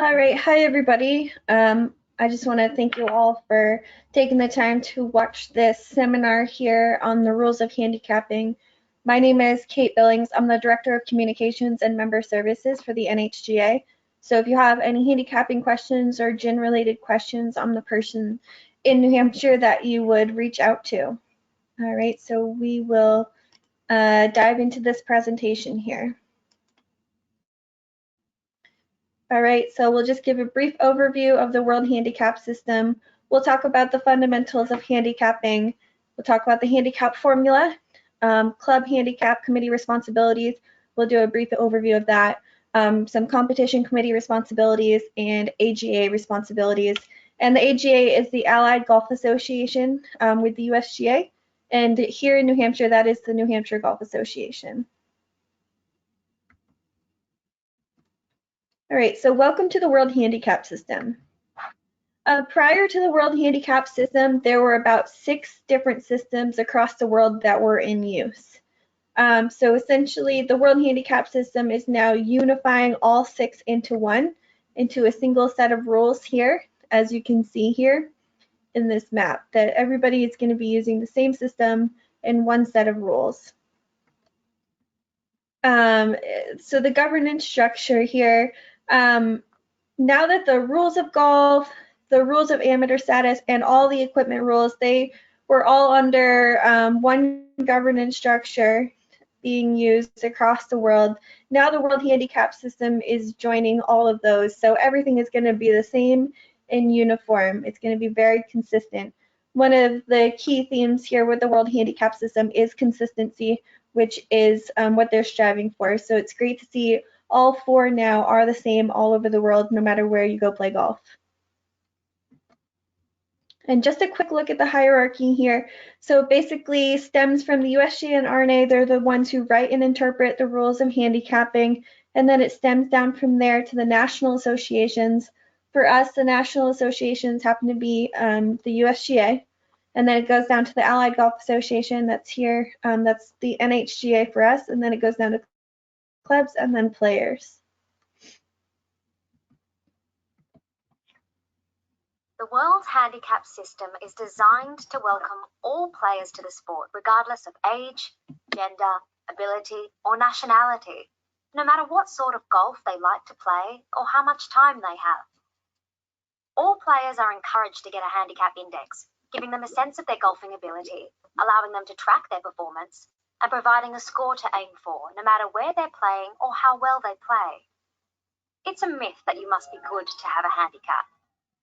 All right, hi everybody. I just want to thank you all for taking the time to watch this seminar here on the rules of handicapping. My name is Kate Billings. I'm the Director of Communications and Member Services for the NHGA. So if you have any handicapping questions or gin-related questions, I'm the person in New Hampshire that you would reach out to. All right, so we will dive into this presentation here. All right, so we'll just give a brief overview of the World Handicap System. We'll talk about the fundamentals of handicapping. We'll talk about the handicap formula, club handicap committee responsibilities. We'll do a brief overview of that, some competition committee responsibilities and AGA responsibilities. And the AGA is the Allied Golf Association with the USGA. And here in New Hampshire, that is the New Hampshire Golf Association. All right, so welcome to the World Handicap System. Prior to the World Handicap System, there were about 6 different systems across the world that were in use. So essentially, the World Handicap System is now unifying all 6 into a single set of rules here, as you can see here in this map, that everybody is going to be using the same system and one set of rules. So the governance structure here, now that the rules of golf, the rules of amateur status, and all the equipment rules, they were all under one governance structure being used across the world. Now the World Handicap System is joining all of those, so everything is going to be the same and uniform. It's going to be very consistent. One of the key themes here with the World Handicap System is consistency, which is what they're striving for. So it's great to see all 4 now are the same all over the world, no matter where you go play golf. And just a quick look at the hierarchy here. So basically stems from the USGA and RNA. They're the ones who write and interpret the rules of handicapping. And then it stems down from there to the national associations. For us, the national associations happen to be the USGA. And then it goes down to the Allied Golf Association that's here. That's the NHGA for us. And then it goes down to clubs and then players. The World Handicap System is designed to welcome all players to the sport, regardless of age, gender, ability, or nationality, no matter what sort of golf they like to play or how much time they have. All players are encouraged to get a handicap index, giving them a sense of their golfing ability, allowing them to track their performance, and providing a score to aim for, no matter where they're playing or how well they play. It's a myth that you must be good to have a handicap.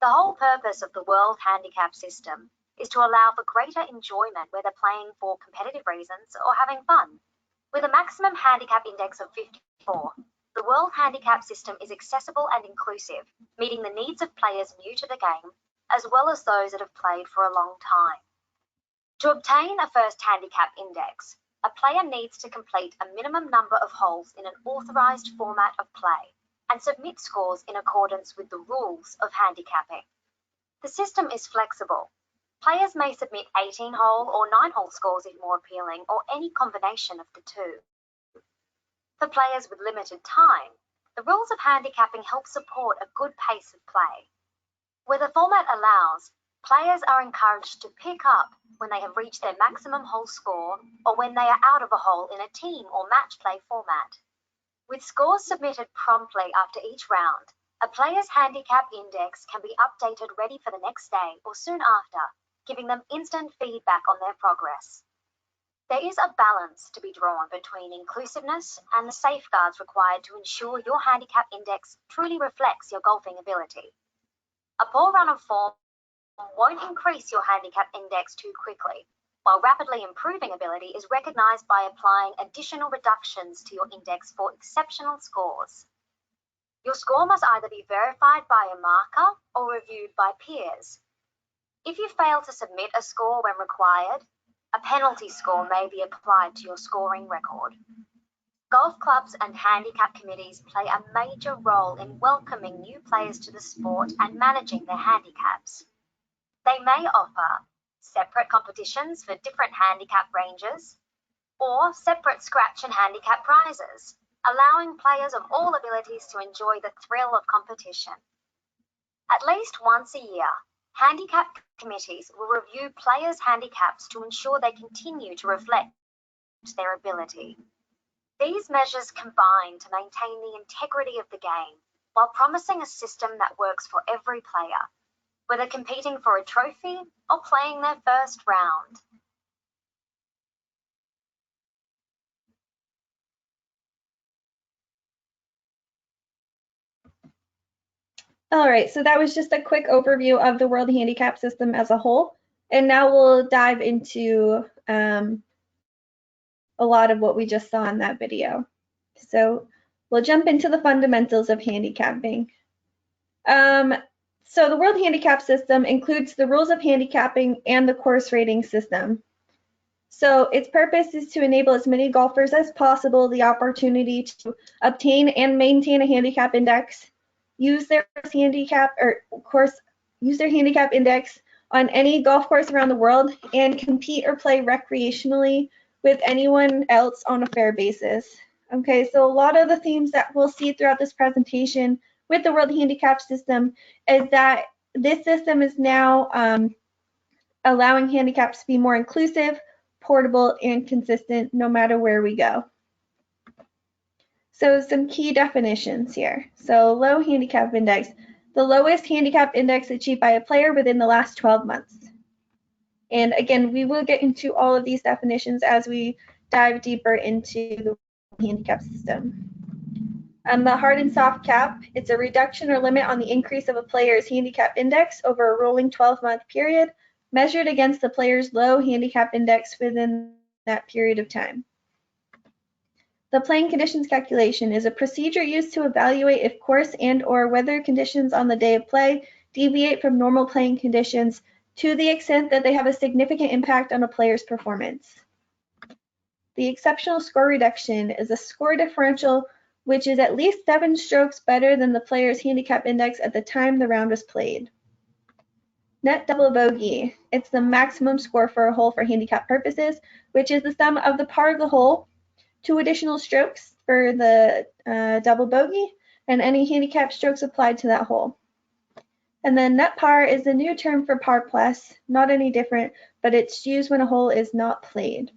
The whole purpose of the World Handicap System is to allow for greater enjoyment whether playing for competitive reasons or having fun. With a maximum handicap index of 54, the World Handicap System is accessible and inclusive, meeting the needs of players new to the game, as well as those that have played for a long time. To obtain a first handicap index, a player needs to complete a minimum number of holes in an authorized format of play and submit scores in accordance with the rules of handicapping. The system is flexible. Players may submit 18-hole or 9-hole scores if more appealing, or any combination of the two. For players with limited time, the rules of handicapping help support a good pace of play. Where the format allows, players are encouraged to pick up when they have reached their maximum hole score or when they are out of a hole in a team or match play format. With scores submitted promptly after each round, a player's handicap index can be updated ready for the next day or soon after, giving them instant feedback on their progress. There is a balance to be drawn between inclusiveness and the safeguards required to ensure your handicap index truly reflects your golfing ability. A poor run of form won't increase your handicap index too quickly, while rapidly improving ability is recognized by applying additional reductions to your index for exceptional scores. Your score must either be verified by a marker or reviewed by peers. If you fail to submit a score when required, a penalty score may be applied to your scoring record. Golf clubs and handicap committees play a major role in welcoming new players to the sport and managing their handicaps. They may offer separate competitions for different handicap ranges, or separate scratch and handicap prizes, allowing players of all abilities to enjoy the thrill of competition. At least once a year, handicap committees will review players' handicaps to ensure they continue to reflect their ability. These measures combine to maintain the integrity of the game while promising a system that works for every player, whether competing for a trophy or playing their first round. All right, so that was just a quick overview of the World Handicap System as a whole. And now we'll dive into a lot of what we just saw in that video. So we'll jump into the fundamentals of handicapping. So the World Handicap System includes the rules of handicapping and the course rating system. So its purpose is to enable as many golfers as possible the opportunity to obtain and maintain a handicap index, use their handicap index on any golf course around the world, and compete or play recreationally with anyone else on a fair basis. Okay, so a lot of the themes that we'll see throughout this presentation with the World Handicap System is that this system is now allowing handicaps to be more inclusive, portable, and consistent no matter where we go. So some key definitions here. So low handicap index, the lowest handicap index achieved by a player within the last 12 months. And again, we will get into all of these definitions as we dive deeper into the handicap system. The hard and soft cap, it's a reduction or limit on the increase of a player's handicap index over a rolling 12-month period, measured against the player's low handicap index within that period of time. The playing conditions calculation is a procedure used to evaluate if course and/or weather conditions on the day of play deviate from normal playing conditions to the extent that they have a significant impact on a player's performance. The exceptional score reduction is a score differential which is at least 7 strokes better than the player's handicap index at the time the round was played. Net double bogey, it's the maximum score for a hole for handicap purposes, which is the sum of the par of the hole, 2 additional strokes for the double bogey, and any handicap strokes applied to that hole. And then net par is the new term for par plus, not any different, but it's used when a hole is not played.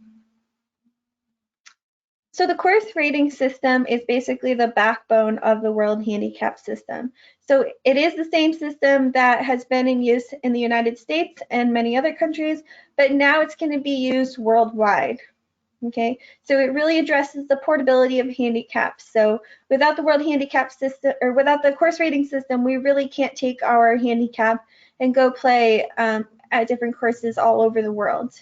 So the course rating system is basically the backbone of the World Handicap System. So it is the same system that has been in use in the United States and many other countries, but now it's going to be used worldwide. Okay, so it really addresses the portability of handicaps. So without the World Handicap System, or without the course rating system, we really can't take our handicap and go play at different courses all over the world.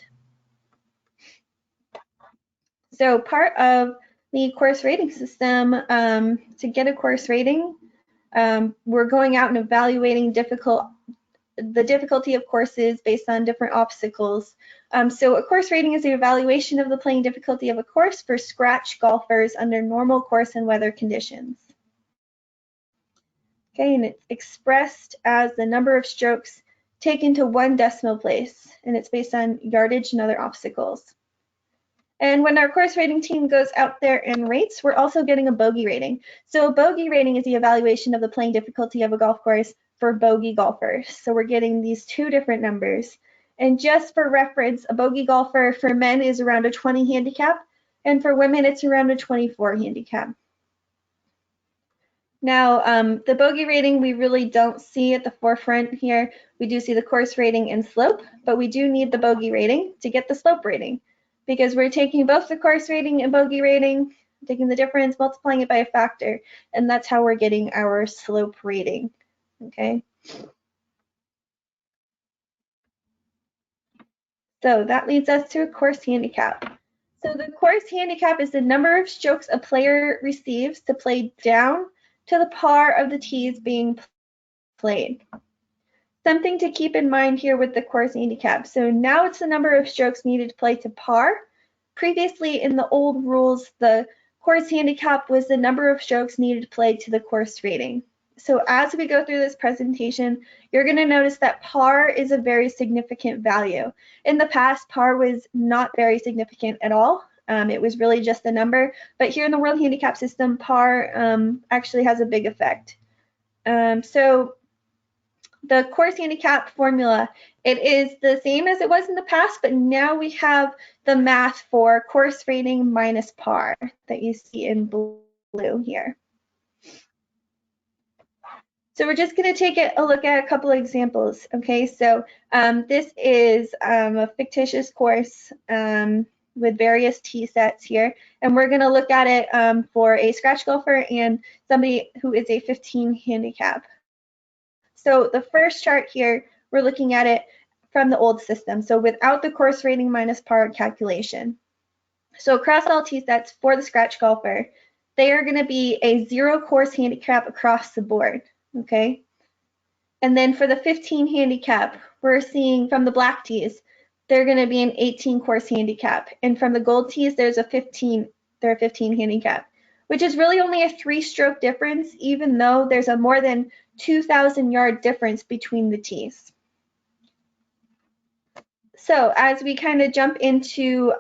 So part of the course rating system, to get a course rating, we're going out and evaluating the difficulty of courses based on different obstacles. So a course rating is the evaluation of the playing difficulty of a course for scratch golfers under normal course and weather conditions. Okay, and it's expressed as the number of strokes taken to 1 decimal place, and it's based on yardage and other obstacles. And when our course rating team goes out there and rates, we're also getting a bogey rating. So a bogey rating is the evaluation of the playing difficulty of a golf course for bogey golfers. So we're getting these 2 different numbers. And just for reference, a bogey golfer for men is around a 20 handicap, and for women it's around a 24 handicap. Now, the bogey rating we really don't see at the forefront here. We do see the course rating and slope, but we do need the bogey rating to get the slope rating, because we're taking both the course rating and bogey rating, taking the difference, multiplying it by a factor, and that's how we're getting our slope rating, okay? So that leads us to a course handicap. So the course handicap is the number of strokes a player receives to play down to the par of the tees being played. Something to keep in mind here with the course handicap. So now it's the number of strokes needed to play to par. Previously in the old rules, the course handicap was the number of strokes needed to play to the course rating. So as we go through this presentation, you're going to notice that par is a very significant value. In the past, par was not very significant at all. It was really just the number. But here in the World Handicap System, par actually has a big effect. So the course handicap formula, it is the same as it was in the past, but now we have the math for course rating minus par that you see in blue here. So we're just going to take a look at a couple of examples. Okay, so this is a fictitious course with various tee sets here, and we're going to look at it for a scratch golfer and somebody who is a 15 handicap. So the first chart here, we're looking at it from the old system, so without the course rating minus par calculation. So across all tee sets for the scratch golfer, they are going to be a 0 course handicap across the board. Okay, and then for the 15 handicap, we're seeing from the black tees, they're going to be an 18 course handicap, and from the gold tees, there's a 15 handicap, which is really only a 3-stroke difference, even though there's a more than 2,000 yard difference between the tees. So as we kind of jump into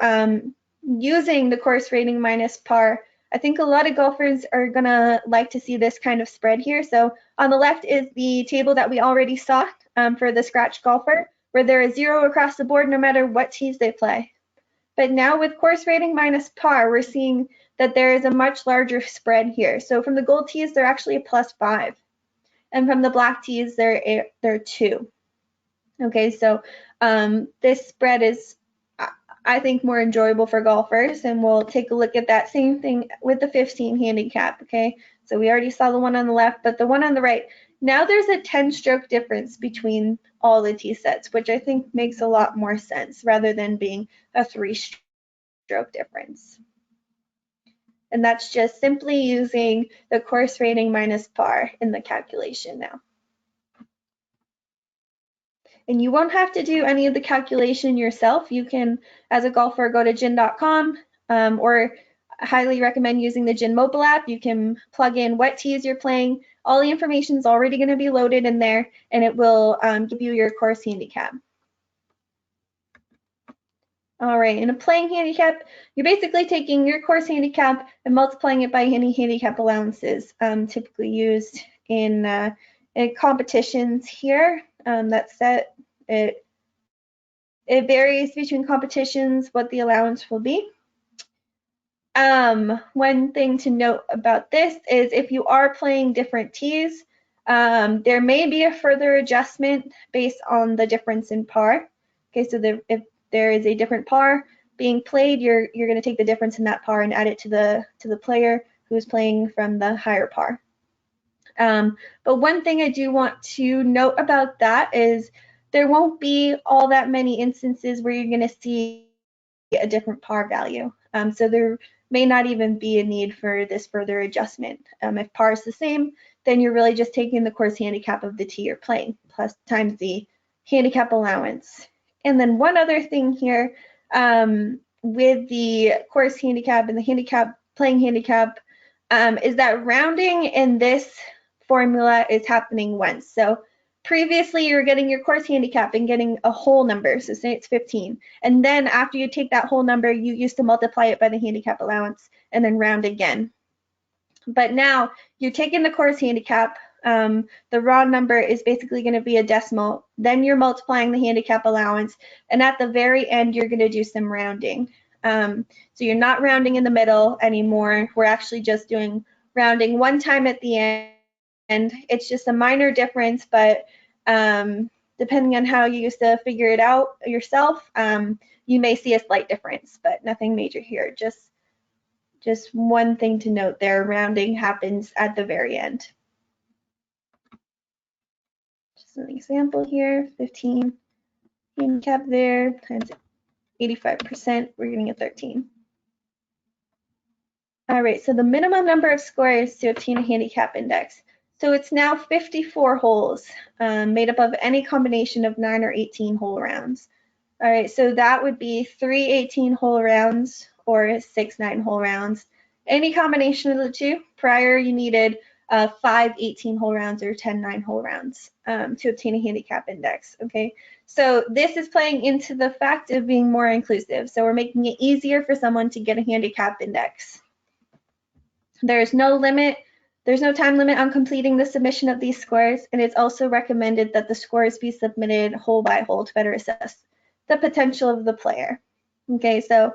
using the course rating minus par, I think a lot of golfers are gonna like to see this kind of spread here. So on the left is the table that we already saw for the scratch golfer, where there is 0 across the board no matter what tees they play. But now with course rating minus par, we're seeing that there is a much larger spread here. So from the gold tees, they're actually a +5. And from the black tees, they're 2. Okay, so this spread is, I think, more enjoyable for golfers, and we'll take a look at that same thing with the 15 handicap. Okay, so we already saw the one on the left, but the one on the right, now there's a 10-stroke difference between all the tee sets, which I think makes a lot more sense rather than being a 3-stroke difference. And that's just simply using the course rating minus par in the calculation now. And you won't have to do any of the calculation yourself. You can, as a golfer, go to gin.com or I highly recommend using the Gin mobile app. You can plug in what tees you're playing. All the information is already going to be loaded in there, and it will give you your course handicap. All right, in a playing handicap, you're basically taking your course handicap and multiplying it by any handicap allowances typically used in competitions here. That's set. It varies between competitions what the allowance will be. One thing to note about this is if you are playing different tees, there may be a further adjustment based on the difference in par. Okay, so if there is a different par being played, you're going to take the difference in that par and add it to the player who's playing from the higher par. But one thing I do want to note about that is there won't be all that many instances where you're going to see a different par value. So there may not even be a need for this further adjustment. If par is the same, then you're really just taking the course handicap of the tee you're playing plus times the handicap allowance. And then one other thing here with the course handicap and the handicap playing handicap is that rounding in this formula is happening once. So previously, you're getting your course handicap and getting a whole number, so say it's 15. And then after you take that whole number, you used to multiply it by the handicap allowance and then round again. But now you're taking the course handicap, the raw number is basically going to be a decimal, then you're multiplying the handicap allowance, and at the very end, you're going to do some rounding. So you're not rounding in the middle anymore. We're actually just doing rounding one time at the end. And it's just a minor difference, but depending on how you used to figure it out yourself, you may see a slight difference, but nothing major here. Just one thing to note there, rounding happens at the very end. Just an example here, 15 handicap there times 85%, we're getting a 13. All right, so the minimum number of scores to obtain a handicap index. So it's now 54 holes made up of any combination of 9 or 18 hole rounds. All right, so that would be 3 18-hole rounds or 6 9-hole rounds. Any combination of the two. Prior, you needed 5 18-hole rounds or 10 9-hole rounds to obtain a handicap index. Okay, so this is playing into the fact of being more inclusive. So we're making it easier for someone to get a handicap index. There's no limit. There's no time limit on completing the submission of these scores, and it's also recommended that the scores be submitted hole by hole to better assess the potential of the player. Okay, so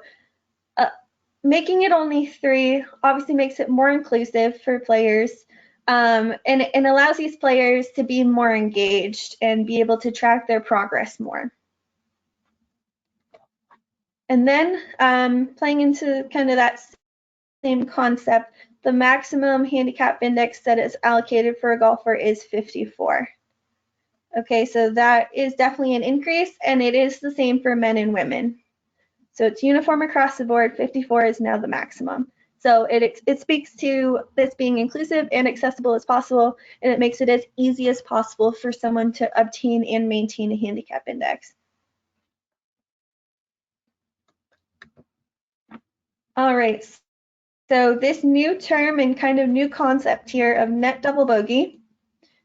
making it only 3 obviously makes it more inclusive for players, and allows these players to be more engaged and be able to track their progress more. And then playing into kind of that same concept, the maximum handicap index that is allocated for a golfer is 54. Okay, so that is definitely an increase, and it is the same for men and women. So it's uniform across the board. 54 is now the maximum. So it speaks to this being inclusive and accessible as possible, and it makes it as easy as possible for someone to obtain and maintain a handicap index. All right, so this new term and kind of new concept here of net double bogey.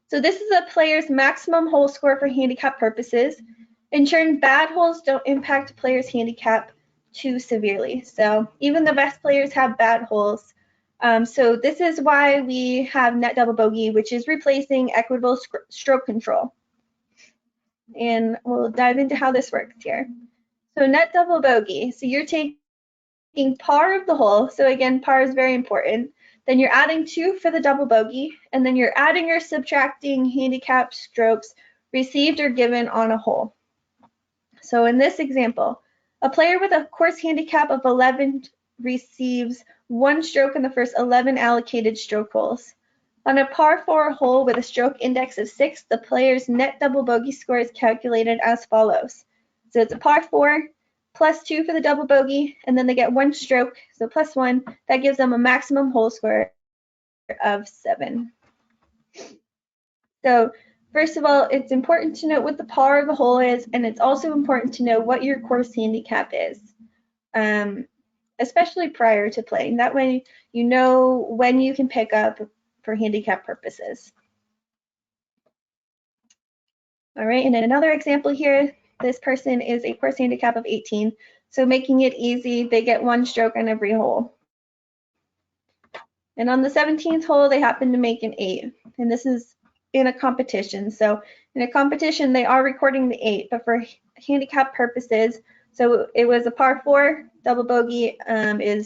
So this is a player's maximum hole score for handicap purposes, ensuring bad holes don't impact a player's handicap too severely. So even the best players have bad holes. So this is why we have net double bogey, which is replacing equitable stroke control. And we'll dive into how this works here. So net double bogey, so you're taking par of the hole. So again, par is very important. Then you're adding 2 for the double bogey, and then you're adding or subtracting handicap strokes received or given on a hole. So in this example, a player with a course handicap of 11 receives 1 stroke in the first 11 allocated stroke holes. On a par 4 hole with a stroke index of 6, the player's net double bogey score is calculated as follows. So it's a par 4, plus 2 for the double bogey, and then they get 1 stroke, so plus 1. That gives them a maximum hole score of 7. So first of all, it's important to know what the par of the hole is, and it's also important to know what your course handicap is, especially prior to playing. That way you know when you can pick up for handicap purposes. All right, and in another example here, this person is a course handicap of 18, so making it easy, they get 1 stroke on every hole. And on the 17th hole, they happen to make an 8, and this is in a competition. So in a competition, they are recording the 8, but for handicap purposes, so it was a par 4, double bogey we're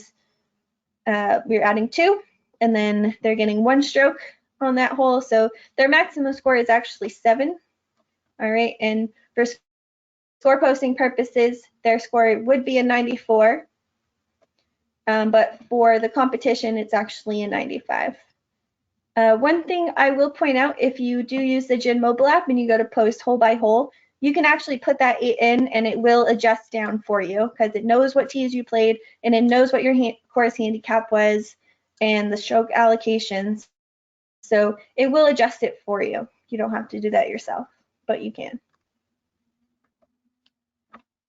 adding 2, and then they're getting 1 stroke on that hole, so their maximum score is actually 7. All right, and for score posting purposes, their score would be a 94, but for the competition, it's actually a 95. One thing I will point out, if you do use the Gin mobile app and you go to post hole by hole, you can actually put that 8 in and it will adjust down for you because it knows what tees you played and it knows what your course handicap was and the stroke allocations. So it will adjust it for you. You don't have to do that yourself, but you can.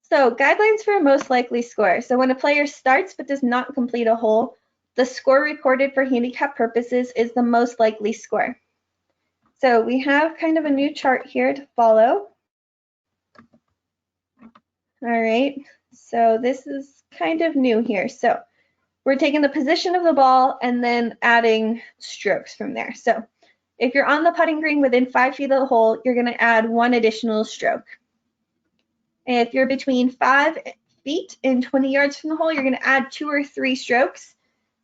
So guidelines for a most likely score. So when a player starts but does not complete a hole, the score recorded for handicap purposes is the most likely score. So we have kind of a new chart here to follow. All right, so this is kind of new here. So we're taking the position of the ball and then adding strokes from there. So if you're on the putting green within 5 feet of the hole, you're going to add 1 additional stroke. And if you're between 5 feet and 20 yards from the hole, you're going to add 2 or 3 strokes.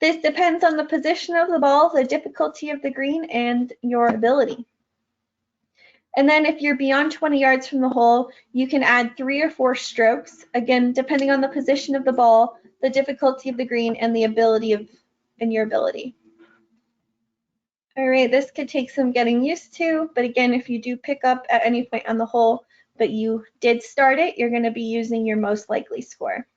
This depends on the position of the ball, the difficulty of the green, and your ability. And then if you're beyond 20 yards from the hole, you can add 3 or 4 strokes, again, depending on the position of the ball, the difficulty of the green, and the ability and your ability. All right, this could take some getting used to, but again, if you do pick up at any point on the hole, but you did start it, you're going to be using your most likely score.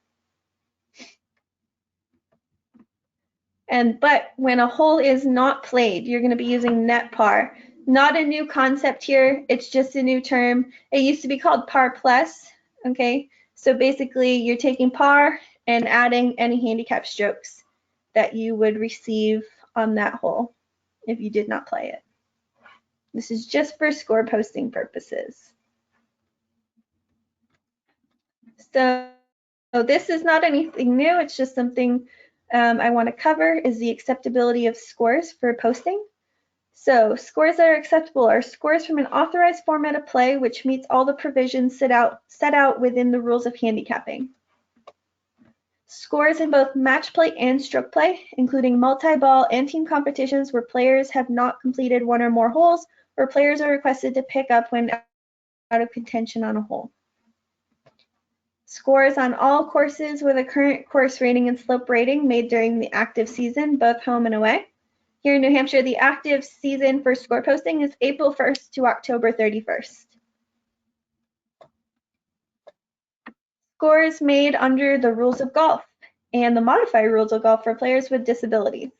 But when a hole is not played, you're going to be using net par. Not a new concept here, it's just a new term. It used to be called par plus, okay? So basically you're taking par and adding any handicap strokes that you would receive on that hole. if you did not play it. This is just for score posting purposes. So this is not anything new. It's just something I want to cover is the acceptability of scores for posting. So scores that are acceptable are scores from an authorized format of play which meets all the provisions set out within the rules of handicapping. Scores in both match play and stroke play, including multi-ball and team competitions where players have not completed one or more holes, or players are requested to pick up when out of contention on a hole. Scores on all courses with a current course rating and slope rating made during the active season, both home and away. Here in New Hampshire, the active season for score posting is April 1st to October 31st. Scores made under the rules of golf and the modified rules of golf for players with disabilities.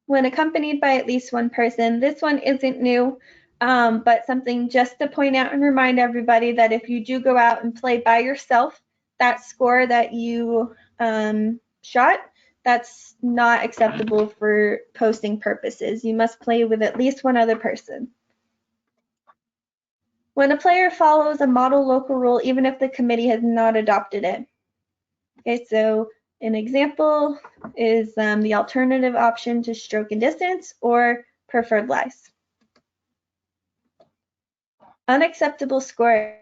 When accompanied by at least one person, this one isn't new, but something just to point out and remind everybody that if you do go out and play by yourself, that score that you shot, that's not acceptable for posting purposes. You must play with at least one other person. When a player follows a model local rule, even if the committee has not adopted it. Okay, so an example is the alternative option to stroke and distance or preferred lies. Unacceptable scores.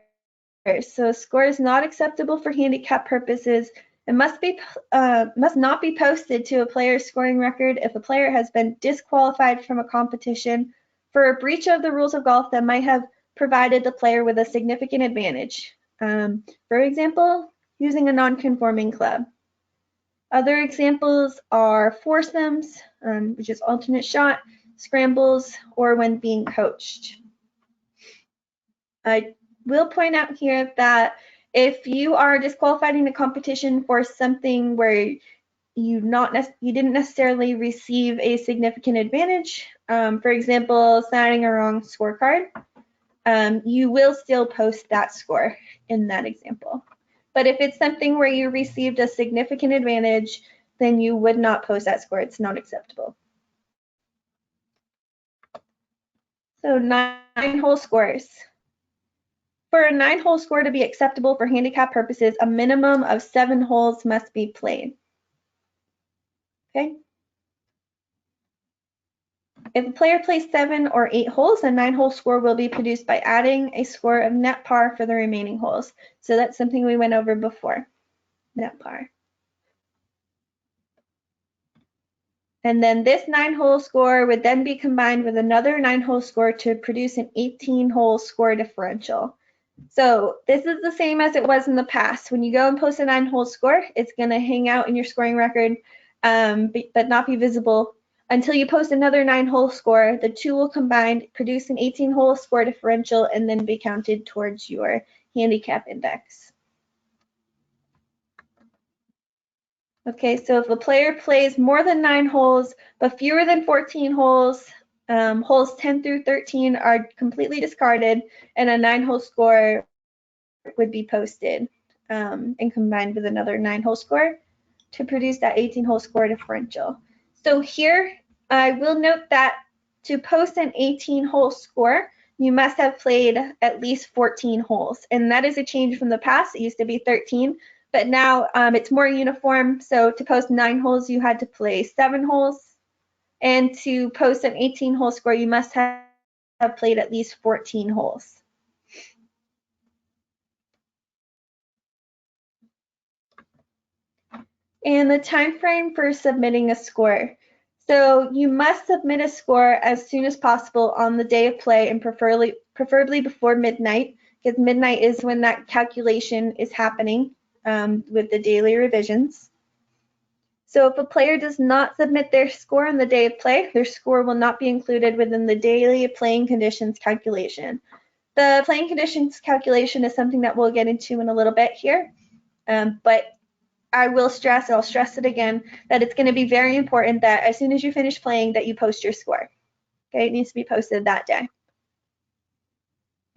So a score is not acceptable for handicap purposes. It must not be posted to a player's scoring record if a player has been disqualified from a competition for a breach of the rules of golf that might have provided the player with a significant advantage. For example, using a non-conforming club. Other examples are foursomes, which is alternate shot, scrambles, or when being coached. I will point out here that if you are disqualified in a competition for something where you didn't necessarily receive a significant advantage, for example, signing a wrong scorecard, you will still post that score in that example. But if it's something where you received a significant advantage, then you would not post that score. It's not acceptable. So 9-hole scores. For a 9-hole score to be acceptable for handicap purposes, a minimum of 7 holes must be played. Okay. If a player plays 7 or 8 holes, a 9-hole score will be produced by adding a score of net par for the remaining holes. So that's something we went over before, net par. And then this 9-hole score would then be combined with another 9-hole score to produce an 18-hole score differential. So this is the same as it was in the past. When you go and post a 9-hole score, it's going to hang out in your scoring record, but not be visible until you post another 9-hole score. The two will combine, produce an 18-hole score differential, and then be counted towards your handicap index. Okay, so if a player plays more than 9 holes, but fewer than 14 holes, holes 10 through 13 are completely discarded, and a 9-hole score would be posted and combined with another 9-hole score to produce that 18-hole score differential. So here, I will note that to post an 18-hole score, you must have played at least 14 holes, and that is a change from the past. It used to be 13. But now it's more uniform. So to post 9 holes, you had to play 7 holes. And to post an 18-hole score, you must have played at least 14 holes. And the time frame for submitting a score. So you must submit a score as soon as possible on the day of play and preferably before midnight, because midnight is when that calculation is happening. With the daily revisions. So if a player does not submit their score on the day of play, their score will not be included within the daily playing conditions calculation. The playing conditions calculation is something that we'll get into in a little bit here, but I'll stress it again, that it's going to be very important that as soon as you finish playing that you post your score. Okay, it needs to be posted that day.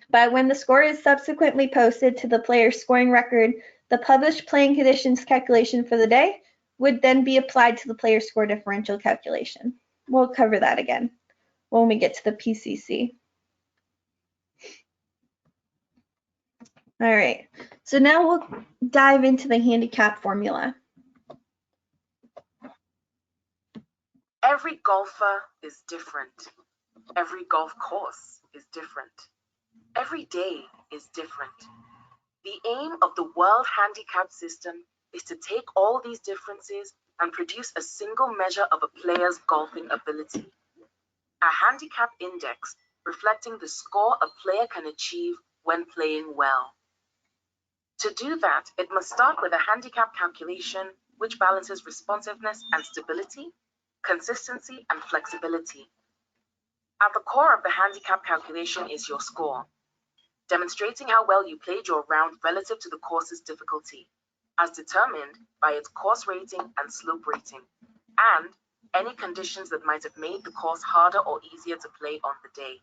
But when the score is subsequently posted to the player's scoring record, the published playing conditions calculation for the day would then be applied to the player's score differential calculation. we'll cover that again when we get to the PCC. All right, so now we'll dive into the handicap formula. Every golfer is different. Every golf course is different. Every day is different. The aim of the World Handicap System is to take all these differences and produce a single measure of a player's golfing ability. A handicap index reflecting the score a player can achieve when playing well. To do that, it must start with a handicap calculation which balances responsiveness and stability, consistency and flexibility. At the core of the handicap calculation is your score, demonstrating how well you played your round relative to the course's difficulty, as determined by its course rating and slope rating, and any conditions that might have made the course harder or easier to play on the day.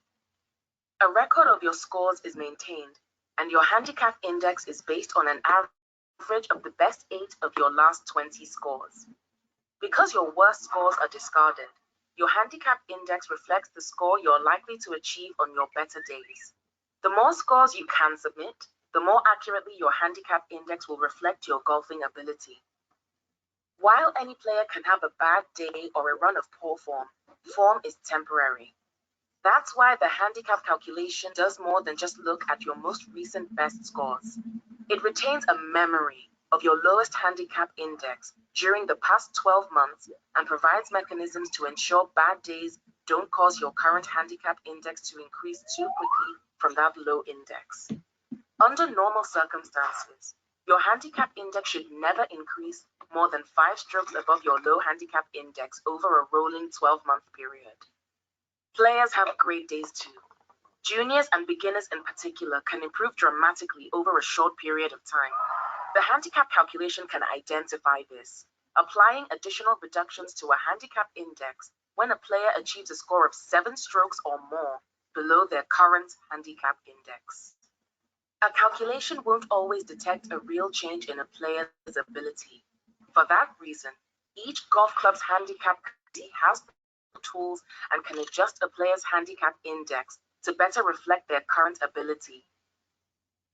A record of your scores is maintained, and your handicap index is based on an average of the best 8 of your last 20 scores. Because your worst scores are discarded, your handicap index reflects the score you're likely to achieve on your better days. The more scores you can submit, the more accurately your handicap index will reflect your golfing ability. While any player can have a bad day or a run of poor form, form is temporary. That's why the handicap calculation does more than just look at your most recent best scores. It retains a memory of your lowest handicap index during the past 12 months and provides mechanisms to ensure bad days don't cause your current handicap index to increase too quickly from that low index. Under normal circumstances, your handicap index should never increase more than 5 strokes above your low handicap index over a rolling 12-month period. Players have great days too. Juniors and beginners in particular can improve dramatically over a short period of time. The handicap calculation can identify this, applying additional reductions to a handicap index when a player achieves a score of 7 strokes or more below their current handicap index. A calculation won't always detect a real change in a player's ability. For that reason, each golf club's handicap committee has tools and can adjust a player's handicap index to better reflect their current ability.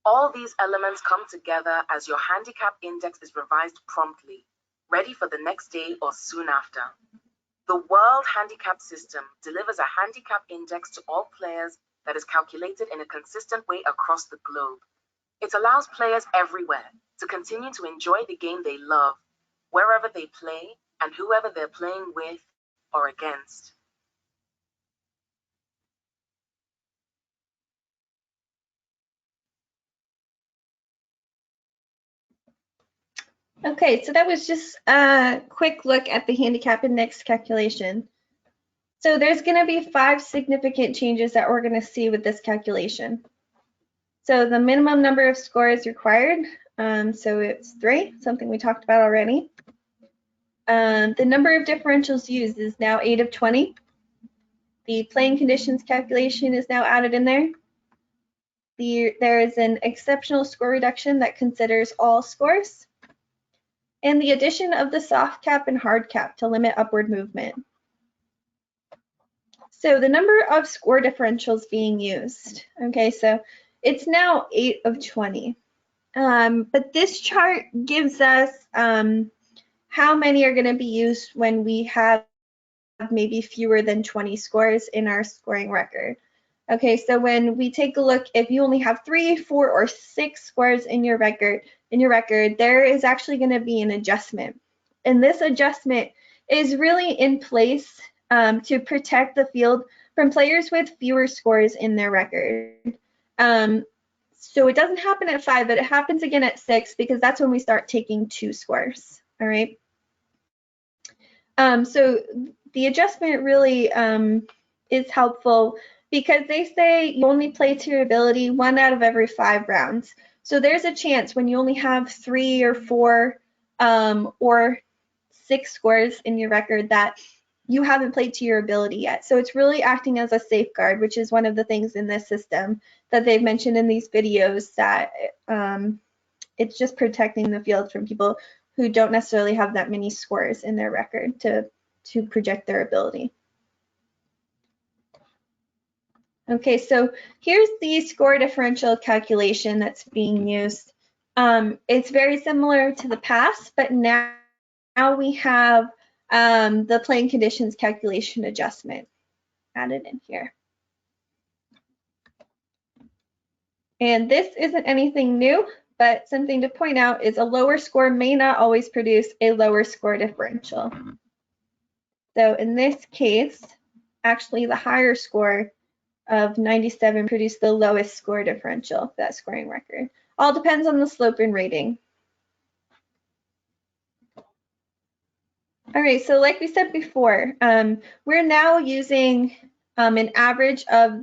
All these elements come together as your handicap index is revised promptly, ready for the next day or soon after. The World Handicap System delivers a handicap index to all players that is calculated in a consistent way across the globe. It allows players everywhere to continue to enjoy the game they love, wherever they play and whoever they're playing with or against. Okay, so that was just a quick look at the handicap index calculation. So there's going to be 5 significant changes that we're going to see with this calculation. So the minimum number of scores required, so it's 3, something we talked about already. The number of differentials used is now 8 of 20. The playing conditions calculation is now added in there. There is an exceptional score reduction that considers all scores. And the addition of the soft cap and hard cap to limit upward movement. So the number of score differentials being used, okay, so it's now 8 of 20. But this chart gives us how many are going to be used when we have maybe fewer than 20 scores in our scoring record. Okay, so when we take a look, if you only have 3, 4, or 6 scores in your record, there is actually going to be an adjustment. And this adjustment is really in place to protect the field from players with fewer scores in their record. So it doesn't happen at 5, but it happens again at 6 because that's when we start taking 2 scores. All right. So the adjustment really is helpful because they say you only play to your ability 1 out of every 5 rounds. So there's a chance when you only have 3 or 4 or 6 scores in your record that you haven't played to your ability yet. So it's really acting as a safeguard, which is one of the things in this system that they've mentioned in these videos, that it's just protecting the field from people who don't necessarily have that many scores in their record to project their ability. Okay, so here's the score differential calculation that's being used. It's very similar to the past, but now we have the playing conditions calculation adjustment added in here. And this isn't anything new, but something to point out is a lower score may not always produce a lower score differential. So in this case, actually the higher score of 97 produced the lowest score differential for that scoring record. All depends on the slope and rating. All right, so like we said before, we're now using an average of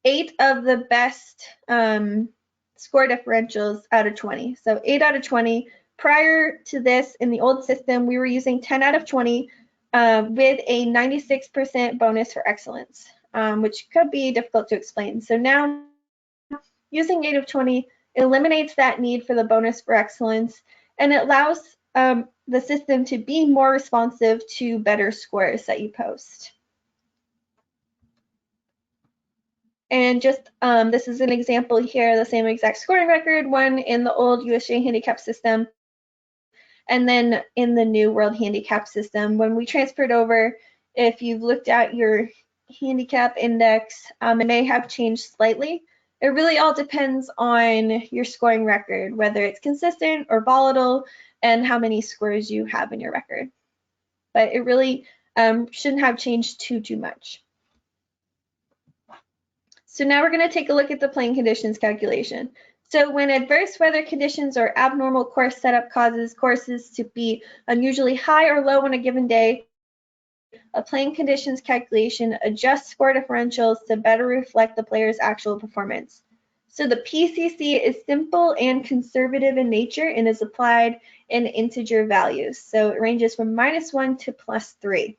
8 of the best score differentials out of 20. So 8 out of 20. Prior to this, in the old system, we were using 10 out of 20 with a 96% bonus for excellence, which could be difficult to explain. So now using 8 of 20 eliminates that need for the bonus for excellence, and it allows the system to be more responsive to better scores that you post. And just this is an example here, the same exact scoring record, one in the old USGA handicap system, and then in the new World Handicap system. When we transferred over, if you've looked at your handicap index, it may have changed slightly. It really all depends on your scoring record, whether it's consistent or volatile, and how many scores you have in your record. But it really shouldn't have changed too much. So now we're going to take a look at the playing conditions calculation. So when adverse weather conditions or abnormal course setup causes courses to be unusually high or low on a given day, a playing conditions calculation adjusts score differentials to better reflect the player's actual performance. So the PCC is simple and conservative in nature and is applied in integer values. So it ranges from -1 to +3.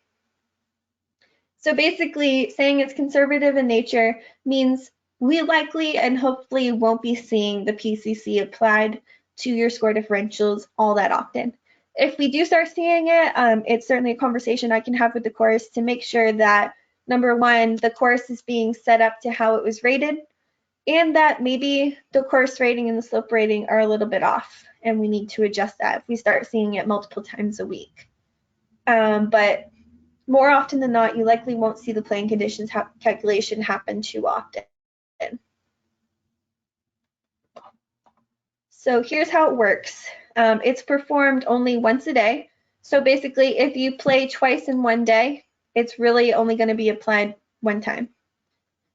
So basically, saying it's conservative in nature means we likely and hopefully won't be seeing the PCC applied to your score differentials all that often. If we do start seeing it, it's certainly a conversation I can have with the course to make sure that, number one, the course is being set up to how it was rated, and that maybe the course rating and the slope rating are a little bit off, and we need to adjust that if we start seeing it multiple times a week. But more often than not, you likely won't see the playing conditions calculation happen too often. So here's how it works. It's performed only once a day. So basically, if you play twice in one day, it's really only going to be applied one time.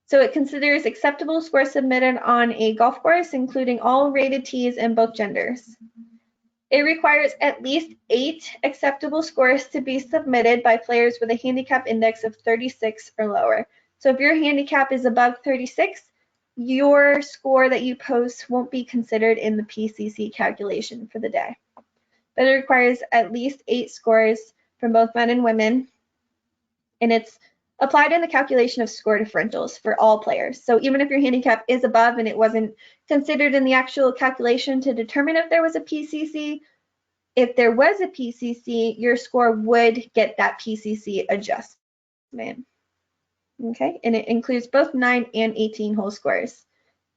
So it considers acceptable scores submitted on a golf course, including all rated tees and both genders. It requires at least 8 acceptable scores to be submitted by players with a handicap index of 36 or lower. So if your handicap is above 36, your score that you post won't be considered in the PCC calculation for the day. But it requires at least 8 scores from both men and women, and it's applied in the calculation of score differentials for all players. So even if your handicap is above and it wasn't considered in the actual calculation to determine if there was a PCC, if there was a PCC, your score would get that PCC adjustment. Okay, and it includes both 9 and 18 hole scores.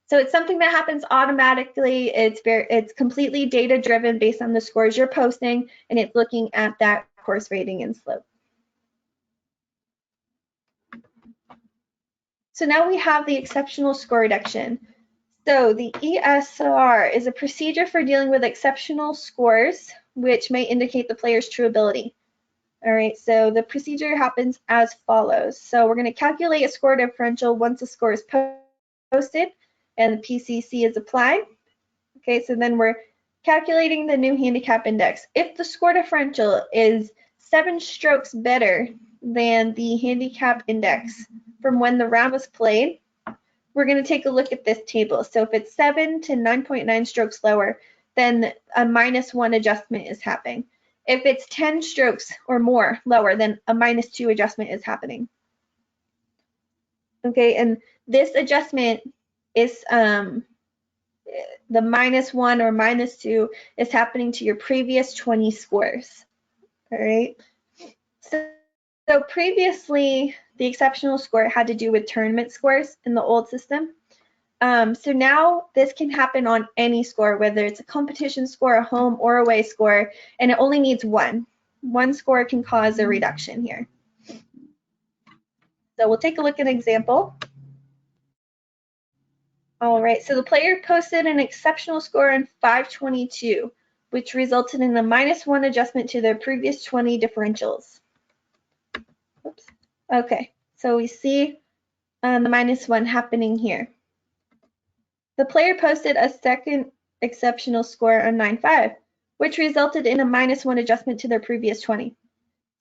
So it's something that happens automatically. It's completely data driven based on the scores you're posting, and it's looking at that course rating and slope. So now we have the exceptional score reduction. So the ESR is a procedure for dealing with exceptional scores, which may indicate the player's true ability. All right, so the procedure happens as follows. So we're going to calculate a score differential once a score is posted and the PCC is applied. Okay, so then we're calculating the new handicap index. If the score differential is 7 strokes better than the handicap index from when the round was played, we're going to take a look at this table. So if it's 7 to 9.9 strokes lower, then a -1 adjustment is happening. If it's 10 strokes or more lower, then a -2 adjustment is happening. Okay, and this adjustment is the -1 or -2 is happening to your previous 20 scores. All right. So previously, the exceptional score had to do with tournament scores in the old system. So now this can happen on any score, whether it's a competition score, a home or away score, and it only needs one. One score can cause a reduction here. So we'll take a look at an example. All right, so the player posted an exceptional score in 522, which resulted in a -1 adjustment to their previous 20 differentials. Oops. Okay, so we see the -1 happening here. The player posted a second exceptional score on 9.5, which resulted in a -1 adjustment to their previous 20.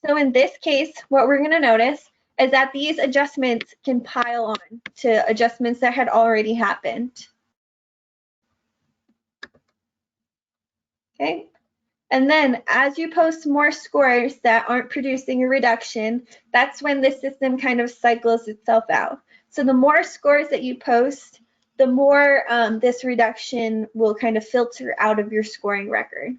So in this case, what we're going to notice is that these adjustments can pile on to adjustments that had already happened. Okay, and then as you post more scores that aren't producing a reduction, that's when the system kind of cycles itself out. So the more scores that you post, the more this reduction will kind of filter out of your scoring record.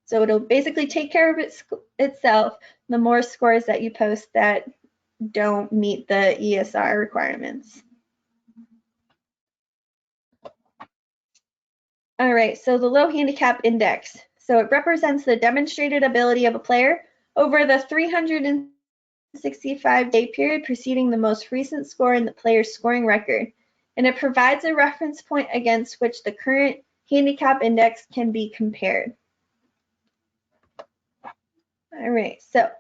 So it'll basically take care of itself the more scores that you post that don't meet the ESR requirements. All right, so the low handicap index. So it represents the demonstrated ability of a player over the 365-day period preceding the most recent score in the player's scoring record. And it provides a reference point against which the current handicap index can be compared. All right, so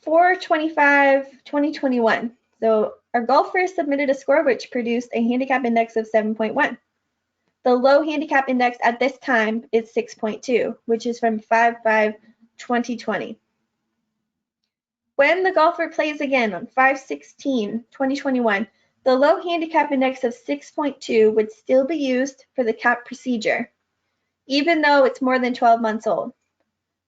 for 2021, so our golfer submitted a score which produced a handicap index of 7.1. The low handicap index at this time is 6.2, which is from 5/5/2020. When the golfer plays again on 5/16/2021, the low handicap index of 6.2 would still be used for the cap procedure, even though it's more than 12 months old.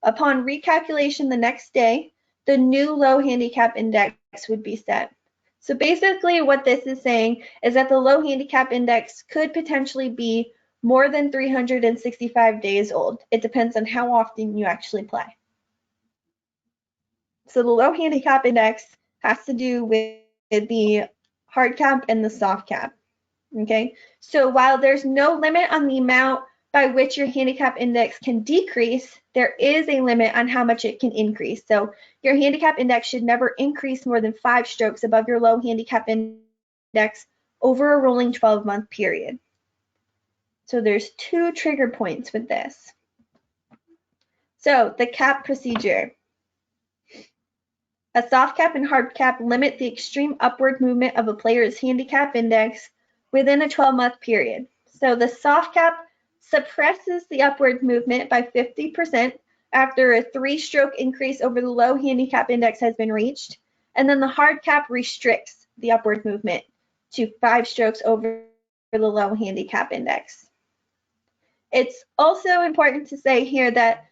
Upon recalculation the next day, the new low handicap index would be set. So basically what this is saying is that the low handicap index could potentially be more than 365 days old. It depends on how often you actually play. So the low handicap index has to do with the hard cap and the soft cap. Okay, so while there's no limit on the amount by which your handicap index can decrease, there is a limit on how much it can increase. So your handicap index should never increase more than 5 strokes above your low handicap index over a rolling 12-month period. So there's 2 trigger points with this. So the cap procedure. A soft cap and hard cap limit the extreme upward movement of a player's handicap index within a 12-month period. So the soft cap suppresses the upward movement by 50% after a 3-stroke increase over the low handicap index has been reached, and then the hard cap restricts the upward movement to 5 strokes over the low handicap index. It's also important to say here that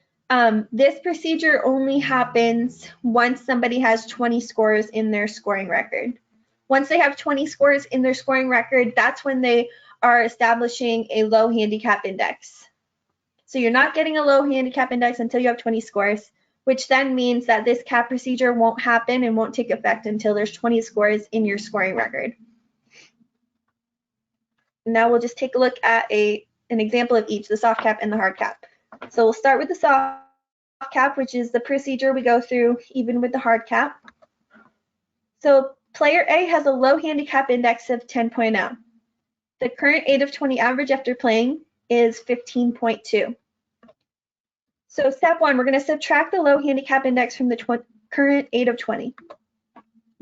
this procedure only happens once somebody has 20 scores in their scoring record. Once they have 20 scores in their scoring record, that's when they are establishing a low handicap index. So you're not getting a low handicap index until you have 20 scores, which then means that this cap procedure won't happen and won't take effect until there's 20 scores in your scoring record. Now we'll just take a look at an example of each, the soft cap and the hard cap. So we'll start with the soft cap, which is the procedure we go through even with the hard cap. So player A has a low handicap index of 10.0. The current 8 of 20 average after playing is 15.2. So step 1, we're going to subtract the low handicap index from the current 8 of 20.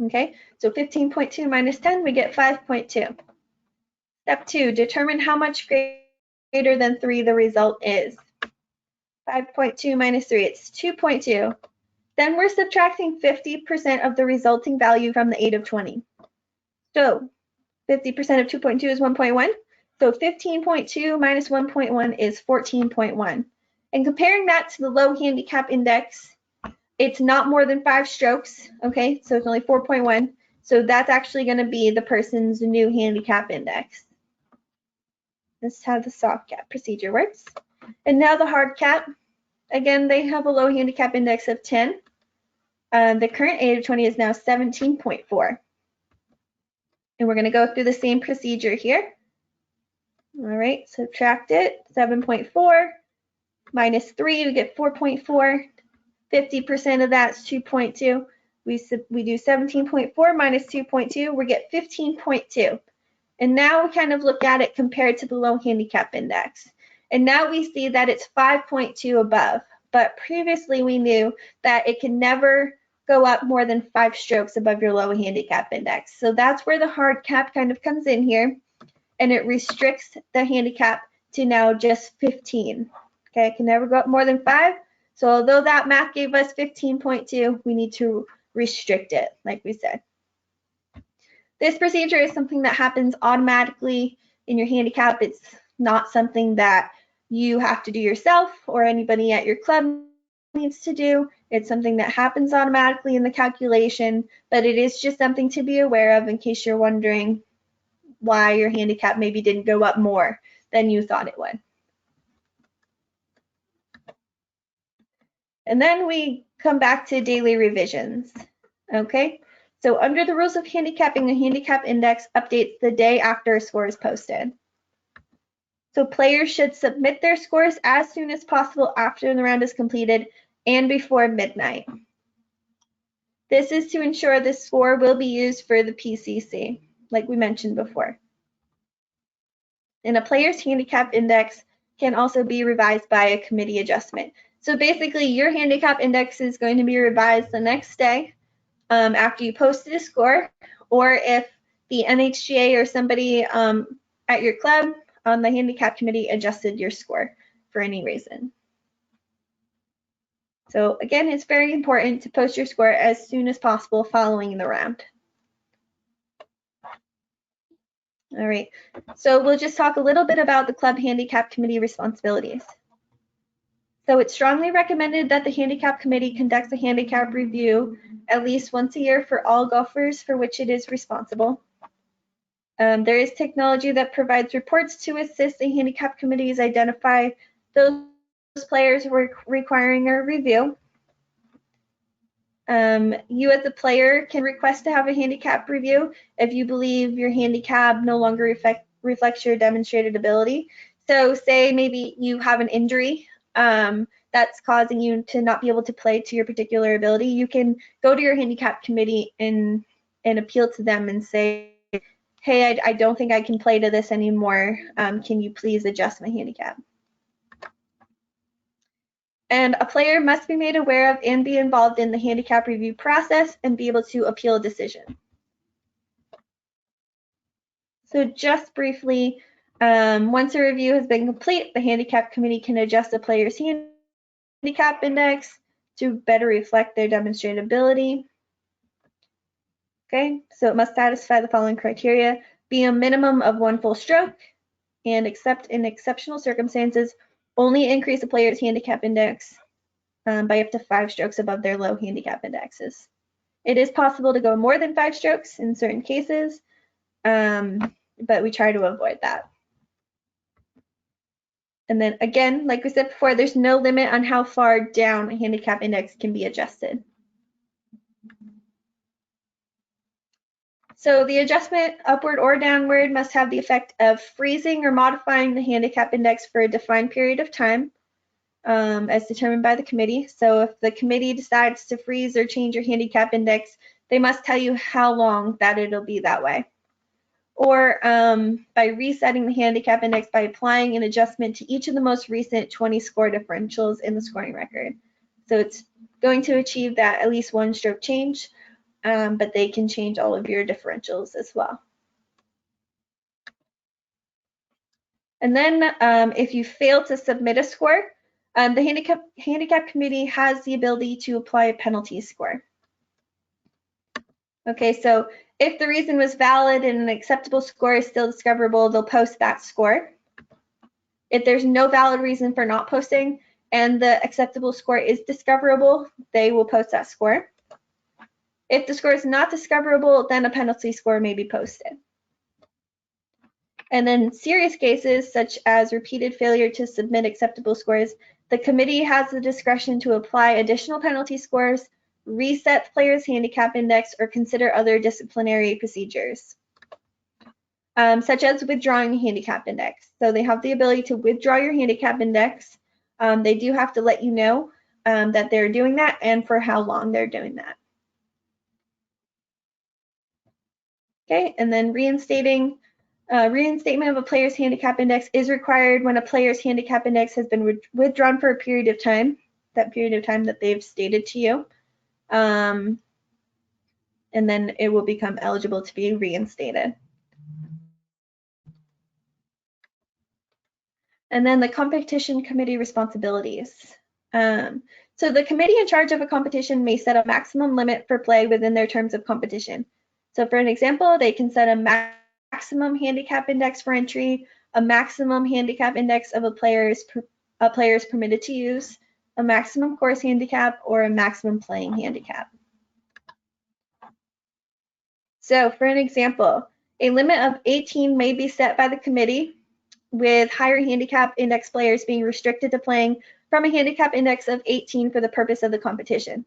Okay, so 15.2 minus 10, we get 5.2. Step 2, determine how much greater than 3 the result is. 5.2 minus 3, it's 2.2. Then we're subtracting 50% of the resulting value from the 8 of 20. So 50% of 2.2 is 1.1. So 15.2 minus 1.1 is 14.1. And comparing that to the low handicap index, it's not more than 5 strokes, okay? So it's only 4.1. So that's actually going to be the person's new handicap index. This is how the soft cap procedure works. And now the hard cap. Again, they have a low handicap index of 10. The current age of 20 is now 17.4. And we're going to go through the same procedure here. All right, subtract it, 7.4 minus 3, we get 4.4. 50% of that's 2.2. We do 17.4 minus 2.2, we get 15.2. And now we kind of look at it compared to the low handicap index. And now we see that it's 5.2 above. But previously we knew that it can never go up more than 5 strokes above your low handicap index. So that's where the hard cap kind of comes in here. And it restricts the handicap to now just 15. Okay, it can never go up more than 5. So although that math gave us 15.2, we need to restrict it, like we said. This procedure is something that happens automatically in your handicap. It's not something that you have to do yourself or anybody at your club needs to do. It's something that happens automatically in the calculation, but it is just something to be aware of in case you're wondering why your handicap maybe didn't go up more than you thought it would. And then we come back to daily revisions. Okay, so under the rules of handicapping, the handicap index updates the day after a score is posted. So players should submit their scores as soon as possible after the round is completed and before midnight. This is to ensure the score will be used for the PCC, like we mentioned before. And a player's handicap index can also be revised by a committee adjustment. So basically, your handicap index is going to be revised the next day after you posted a score, or if the NHGA or somebody at your club on the handicap committee adjusted your score for any reason. So again, it's very important to post your score as soon as possible following the round. All right, so we'll just talk a little bit about the club handicap committee responsibilities. So it's strongly recommended that the handicap committee conducts a handicap review at least once a year for all golfers for which it is responsible. There is technology that provides reports to assist the handicap committees identify those players requiring a review. You as a player can request to have a handicap review if you believe your handicap no longer reflects your demonstrated ability. So say maybe you have an injury that's causing you to not be able to play to your particular ability. You can go to your handicap committee and appeal to them and say, hey, I don't think I can play to this anymore. Can you please adjust my handicap? And a player must be made aware of and be involved in the handicap review process and be able to appeal a decision. So just briefly, once a review has been complete, the handicap committee can adjust a player's handicap index to better reflect their demonstrated ability. Okay, so it must satisfy the following criteria: be a minimum of 1 full stroke, and except in exceptional circumstances, only increase a player's handicap index by up to 5 strokes above their low handicap indexes. It is possible to go more than 5 strokes in certain cases, but we try to avoid that. And then again, like we said before, there's no limit on how far down a handicap index can be adjusted. So the adjustment, upward or downward, must have the effect of freezing or modifying the handicap index for a defined period of time, as determined by the committee. So if the committee decides to freeze or change your handicap index, they must tell you how long that it'll be that way. Or by resetting the handicap index by applying an adjustment to each of the most recent 20 score differentials in the scoring record. So it's going to achieve that at least 1 stroke change, but they can change all of your differentials as well. And then if you fail to submit a score, the handicap committee has the ability to apply a penalty score. Okay, so if the reason was valid and an acceptable score is still discoverable, they'll post that score. If there's no valid reason for not posting and the acceptable score is discoverable, they will post that score. If the score is not discoverable, then a penalty score may be posted. And then serious cases, such as repeated failure to submit acceptable scores, the committee has the discretion to apply additional penalty scores reset the player's handicap index, or consider other disciplinary procedures, such as withdrawing a handicap index. So they have the ability to withdraw your handicap index. They do have to let you know that they're doing that and for how long they're doing that. Okay, and then reinstatement of a player's handicap index is required when a player's handicap index has been withdrawn for a period of time, that period of time that they've stated to you. And then it will become eligible to be reinstated. And then the competition committee responsibilities. So the committee in charge of a competition may set a maximum limit for play within their terms of competition. So for an example, they can set a maximum handicap index for entry, a maximum handicap index of a player is permitted to use, a maximum course handicap, or a maximum playing handicap. So for an example, a limit of 18 may be set by the committee, with higher handicap index players being restricted to playing from a handicap index of 18 for the purpose of the competition.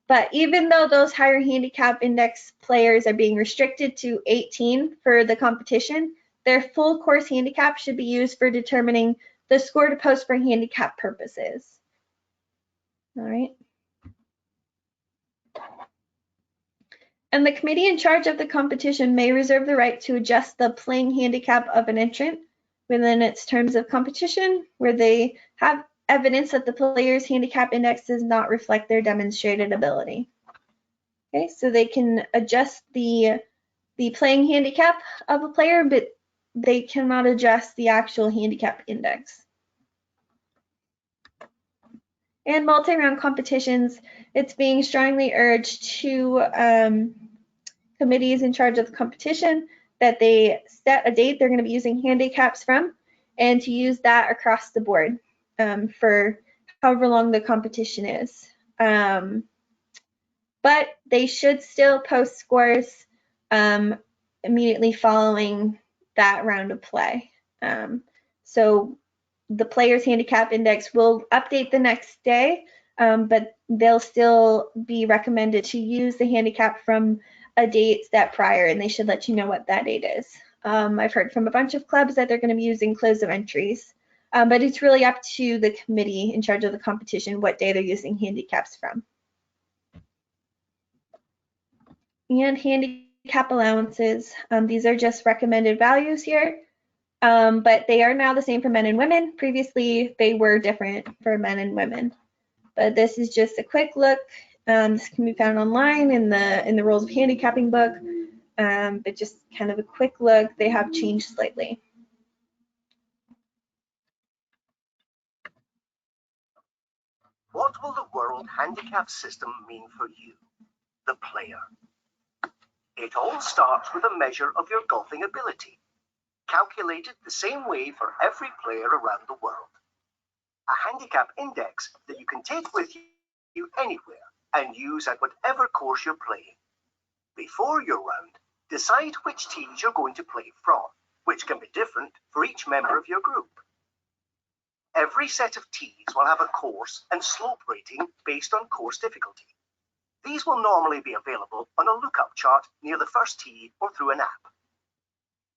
But even though those higher handicap index players are being restricted to 18 for the competition, their full course handicap should be used for determining the score to post for handicap purposes. All right. And the committee in charge of the competition may reserve the right to adjust the playing handicap of an entrant within its terms of competition, where they have evidence that the player's handicap index does not reflect their demonstrated ability. Okay, so they can adjust the playing handicap of a player, but they cannot adjust the actual handicap index. And multi-round competitions, it's being strongly urged to committees in charge of the competition that they set a date they're going to be using handicaps from, and to use that across the board for however long the competition is. But they should still post scores immediately following that round of play. So the player's handicap index will update the next day, but they'll still be recommended to use the handicap from a date set prior, and they should let you know what that date is. I've heard from a bunch of clubs that they're going to be using close of entries, but it's really up to the committee in charge of the competition what day they're using handicaps from. And handicap allowances, these are just recommended values here, but they are now the same for men and women. Previously, they were different for men and women. But this is just a quick look. This can be found online in the rules of handicapping book, but just kind of a quick look. They have changed slightly. What will the World Handicap System mean for you, the player? It all starts with a measure of your golfing ability, calculated the same way for every player around the world. A handicap index that you can take with you anywhere and use at whatever course you're playing. Before your round, decide which tees you're going to play from, which can be different for each member of your group. Every set of tees will have a course and slope rating based on course difficulty. These will normally be available on a lookup chart near the first tee or through an app.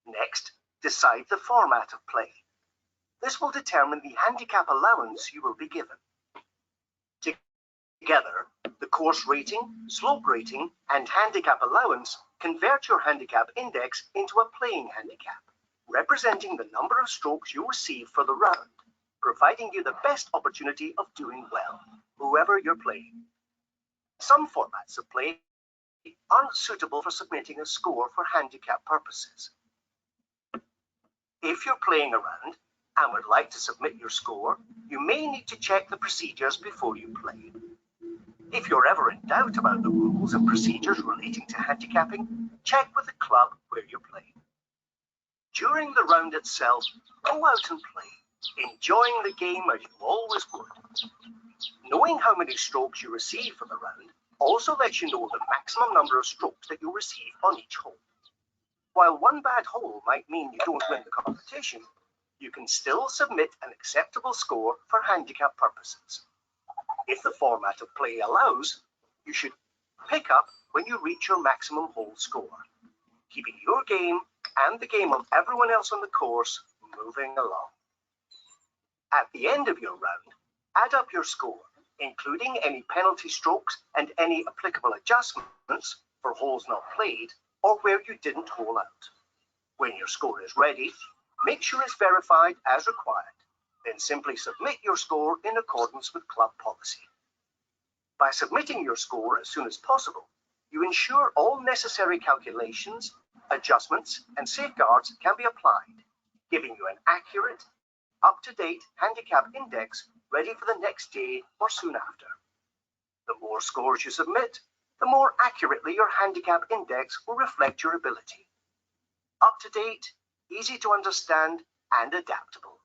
Next, decide the format of play. This will determine the handicap allowance you will be given. Together, the course rating, slope rating, and handicap allowance convert your handicap index into a playing handicap, representing the number of strokes you receive for the round, providing you the best opportunity of doing well, whoever you're playing. Some formats of play aren't suitable for submitting a score for handicap purposes. If you're playing a round and would like to submit your score, you may need to check the procedures before you play. If you're ever in doubt about the rules and procedures relating to handicapping, check with the club where you're playing. During the round itself, go out and play, enjoying the game as you always would. Knowing how many strokes you receive for the round also lets you know the maximum number of strokes that you'll receive on each hole. While one bad hole might mean you don't win the competition, you can still submit an acceptable score for handicap purposes. If the format of play allows, you should Pick up when you reach your maximum hole score, keeping your game and the game of everyone else on the course moving along. At the end of your round, add up your score, including any penalty strokes and any applicable adjustments for holes not played or where you didn't hole out. When your score is ready, make sure it's verified as required. Then simply submit your score in accordance with club policy. By submitting your score as soon as possible, you ensure all necessary calculations, adjustments, and safeguards can be applied, giving you an accurate, up-to-date handicap index ready for the next day or soon after. The more scores you submit, the more accurately your handicap index will reflect your ability. Up-to-date, easy to understand, and adaptable.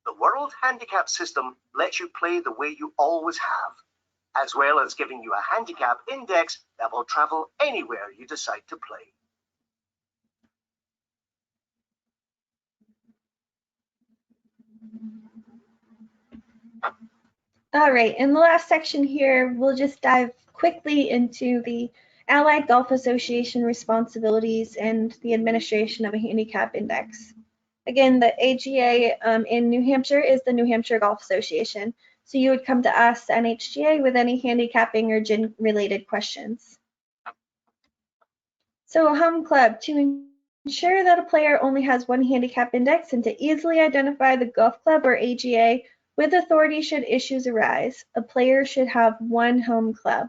The World Handicap System lets you play the way you always have, as well as giving you a handicap index that will travel anywhere you decide to play. All right, in the last section here, we'll just dive quickly into the Allied Golf Association responsibilities and the administration of a handicap index. Again, the AGA in New Hampshire is the New Hampshire Golf Association. So you would come to us, NHGA, with any handicapping or GIN-related questions. So a home club, to ensure that a player only has one handicap index and to easily identify the golf club or AGA with authority should issues arise, a player should have one home club.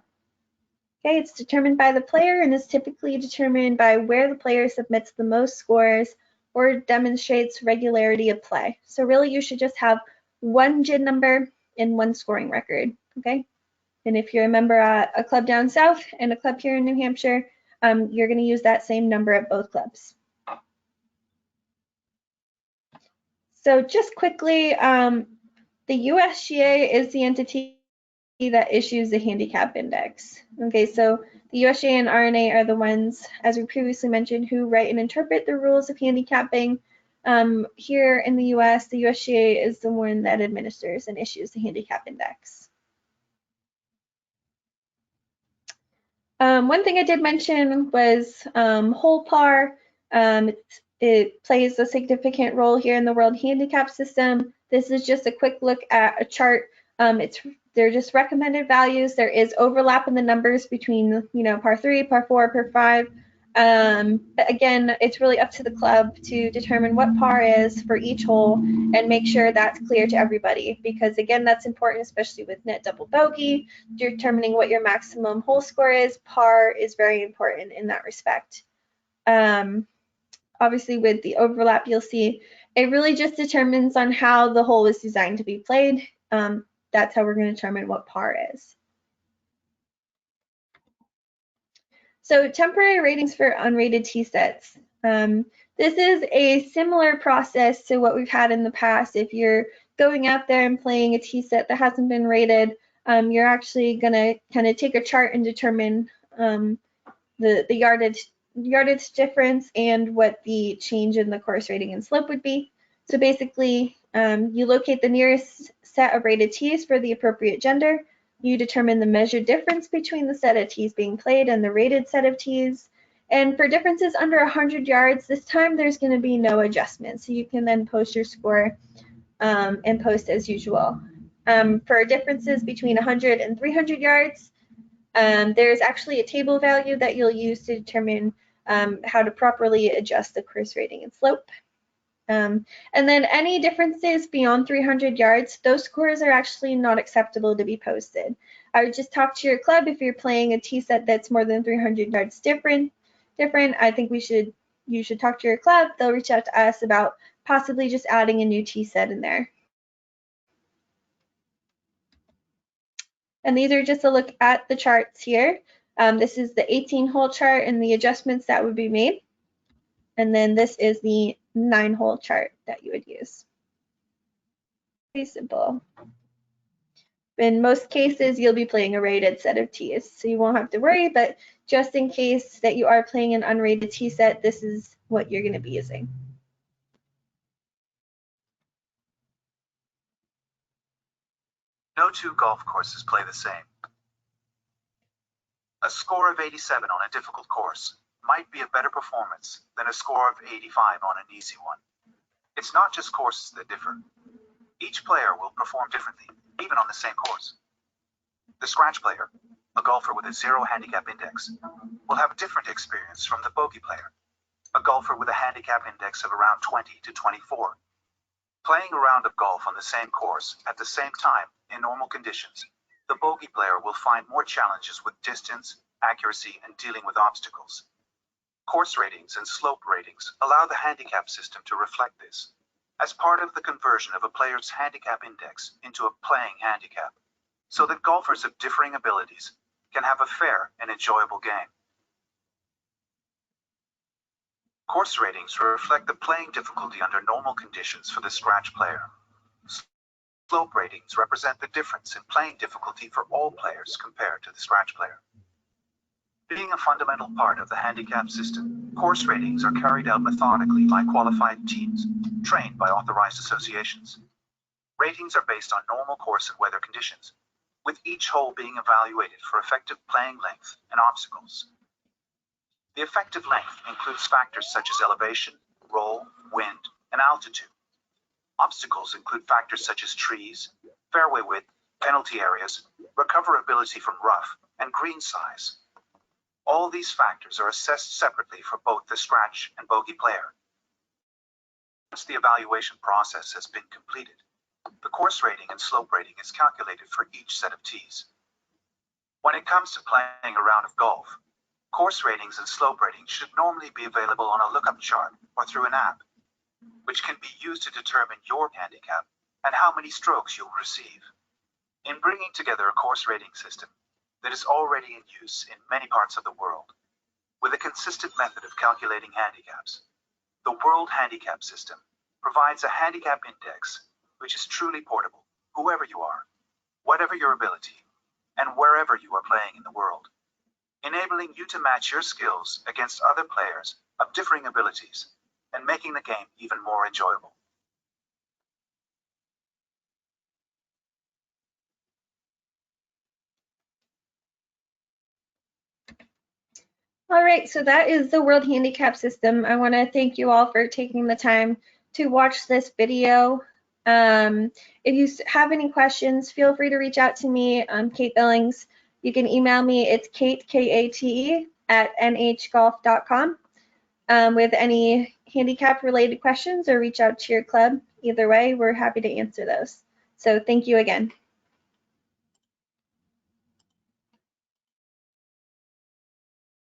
Okay, it's determined by the player and is typically determined by where the player submits the most scores or demonstrates regularity of play. So really you should just have one GIN number and one scoring record, okay? And if you're a member at a club down south and a club here in New Hampshire, you're gonna use that same number at both clubs. So just quickly, the USGA is the entity that issues the handicap index. Okay, so the USGA and RNA are the ones, as we previously mentioned, who write and interpret the rules of handicapping. Here in the US, the USGA is the one that administers and issues the handicap index. One thing I did mention was hole par. It plays a significant role here in the World Handicap System. This is just a quick look at a chart. They're just recommended values. There is overlap in the numbers between, par 3, par 4, par 5. But again, it's really up to the club to determine what par is for each hole and make sure that's clear to everybody. Because again, that's important, especially with net double bogey, determining what your maximum hole score is. Par is very important in that respect. Obviously with the overlap, you'll see it really just determines on how the hole is designed to be played. That's how we're going to determine what par is. So temporary ratings for unrated tee sets. This is a similar process to what we've had in the past. If you're going out there and playing a tee set that hasn't been rated, you're actually going to kind of take a chart and determine the yardage difference and what the change in the course rating and slope would be. So basically, you locate the nearest set of rated tees for the appropriate gender. You determine the measured difference between the set of tees being played and the rated set of tees. And for differences under 100 yards, this time there's going to be no adjustment. So you can then post your score and post as usual. For differences between 100 and 300 yards, there's actually a table value that you'll use to determine how to properly adjust the course rating and slope. And then any differences beyond 300 yards, those scores are actually not acceptable to be posted. I would just talk to your club if you're playing a tee set that's more than 300 yards different. I think you should talk to your club. They'll reach out to us about possibly just adding a new tee set in there. And these are just a look at the charts here. This is the 18-hole chart and the adjustments that would be made. And then this is the 9-hole chart that you would use. Pretty simple. In most cases, you'll be playing a rated set of tees, so you won't have to worry, but just in case that you are playing an unrated tee set, this is what you're going to be using. No two golf courses play the same. A score of 87 on a difficult course might be a better performance than a score of 85 on an easy one. It's not just courses that differ. Each player will perform differently, even on the same course. The scratch player, a golfer with a 0 handicap index, will have a different experience from the bogey player, a golfer with a handicap index of around 20 to 24. Playing a round of golf on the same course at the same time in normal conditions, the bogey player will find more challenges with distance, accuracy, and dealing with obstacles. Course ratings and slope ratings allow the handicap system to reflect this, as part of the conversion of a player's handicap index into a playing handicap, so that golfers of differing abilities can have a fair and enjoyable game. Course ratings reflect the playing difficulty under normal conditions for the scratch player. Slope ratings represent the difference in playing difficulty for all players compared to the scratch player. Being a fundamental part of the handicap system, course ratings are carried out methodically by qualified teams, trained by authorized associations. Ratings are based on normal course and weather conditions, with each hole being evaluated for effective playing length and obstacles. The effective length includes factors such as elevation, roll, wind, and altitude. Obstacles include factors such as trees, fairway width, penalty areas, recoverability from rough, and green size. All these factors are assessed separately for both the scratch and bogey player. Once the evaluation process has been completed, the course rating and slope rating is calculated for each set of tees. When it comes to playing a round of golf, course ratings and slope ratings should normally be available on a lookup chart or through an app, which can be used to determine your handicap and how many strokes you'll receive. In bringing together a course rating system that is already in use in many parts of the world, with a consistent method of calculating handicaps, the World Handicap System provides a handicap index which is truly portable, whoever you are, whatever your ability, and wherever you are playing in the world, enabling you to match your skills against other players of differing abilities and making the game even more enjoyable. All right, so that is the World Handicap System. I want to thank you all for taking the time to watch this video. If you have any questions, feel free to reach out to me. I'm Kate Billings. You can email me. It's Kate, K-A-T-E, @nhgolf.com with any handicap-related questions, or reach out to your club. Either way, we're happy to answer those. So thank you again.